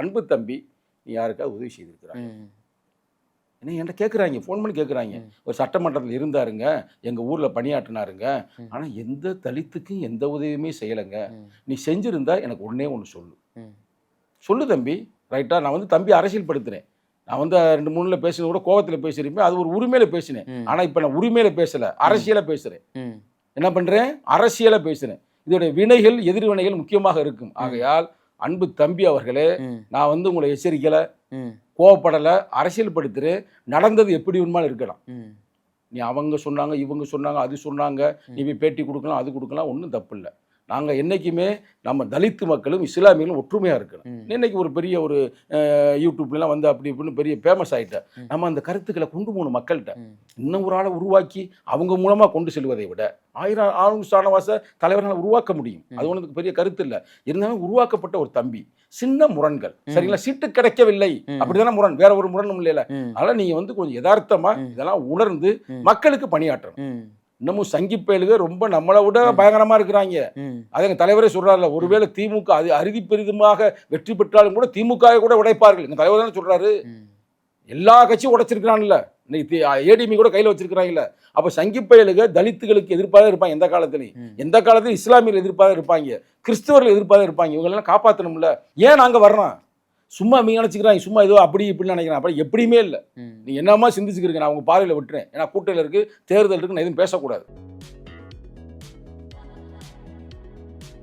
அன்பு தம்பி நீ யாருக்காவது உதவி செய்திருக்கிறாங்க? என்ன என்கிட்ட கேட்குறாங்க, ஃபோன் பண்ணி கேட்குறாங்க. ஒரு சட்டமன்றத்தில் இருந்தாருங்க, எங்கள் ஊரில் பணியாற்றினாருங்க, ஆனால் எந்த தலித்துக்கும் எந்த உதவியுமே செய்யலைங்க. நீ செஞ்சுருந்தா எனக்கு ஒன்றே ஒன்று சொல்லு. சொல்லு தம்பி. ரைட்டா? நான் வந்து தம்பி அரசியல் படுத்துறேன். நான் வந்து 2, 3ல பேசுறது கூட கோவத்தில் பேசியிருப்பேன். அது ஒரு உரிமையில பேசினேன். ஆனால் இப்போ நான் உரிமையில பேசலை, அரசியலாக பேசுகிறேன். என்ன பண்ணுறேன்? அரசியலாக பேசுகிறேன். இதோடைய வினைகள் எதிர்வினைகள் முக்கியமாக இருக்கும். ஆகையால் அன்பு தம்பி அவர்களே, நான் வந்து உங்களை எச்சரிக்கலை, கோவப்படலை, அரசியல் படுத்துறேன். நடந்தது எப்படி வேணுமாலும் இருக்கலாம். நீ அவங்க சொன்னாங்க, இவங்க சொன்னாங்க, அது சொன்னாங்க, நீ போய் பேட்டி கொடுக்கலாம், அது கொடுக்கலாம், ஒன்றும் தப்பு இல்லை. நாங்கள் என்றைக்குமே நம்ம தலித்து மக்களும் இஸ்லாமியர்களும் ஒற்றுமையாக இருக்கணும். இன்னைக்கு ஒரு பெரிய ஒரு யூடியூப்லாம் வந்து அப்படி இப்படின்னு பெரிய ஃபேமஸ் ஆகிட்டேன். நம்ம அந்த கருத்துக்களை கொண்டு போகணும் மக்கள்கிட்ட. இன்னும் ஒரு ஆளை உருவாக்கி அவங்க மூலமாக கொண்டு செல்வதை விட 1000 சாணவாச தலைவர்களை உருவாக்க முடியும். அது ஒன்றுக்கு பெரிய கருத்து இல்லை. இருந்தாலும் உருவாக்கப்பட்ட ஒரு தம்பி, சின்ன முரண்கள், சரிங்களா? சீட்டு கிடைக்கவில்லை அப்படிதானே முரண், வேற ஒரு முரணும் இல்லைல்ல. அதனால் நீங்கள் வந்து கொஞ்சம் யதார்த்தமாக இதெல்லாம் உணர்ந்து மக்களுக்கு பணியாற்றணும். இன்னமும் சங்கி பயலுக ரொம்ப நம்மளை விட பயங்கரமா இருக்கிறாங்க. அது எங்க தலைவரே சொல்றாருல, ஒருவேளை திமுக அது அறுதி பெரிதுமாக வெற்றி பெற்றாலும் கூட திமுக கூட உடைப்பார்கள். எங்க தலைவர் தானே சொல்றாரு. எல்லா கட்சியும் உடைச்சிருக்கிறான்ல, இன்னைக்கு ஏடிஎம் கூட கையில் வச்சிருக்கிறாங்கல்ல. அப்ப சங்கி பயலுக தலித்துகளுக்கு எதிர்ப்பாக இருப்பாங்க. எந்த காலத்திலையும் இஸ்லாமியர்கள் எதிர்ப்பாக இருப்பாங்க, கிறிஸ்தவர்கள் எதிர்ப்பாக இருப்பாங்க. இவங்களெல்லாம் காப்பாற்றணும்ல. ஏன் நாங்க வர்றோம்? சும்மா மீன் நினச்சிக்கிறாங்க, சும்மா ஏதோ அப்படி இப்படின்னு நினைக்கிறேன். அப்படி எப்படியுமே இல்லை. நீ என்னமா சிந்திச்சுக்கிறீங்க, நான் உங்க பார்வையில் விட்டுறேன். ஏன்னா கூட்டத்தில் இருக்கு, தேர்தல் இருக்கு, நான் எதுவும் பேசக்கூடாது.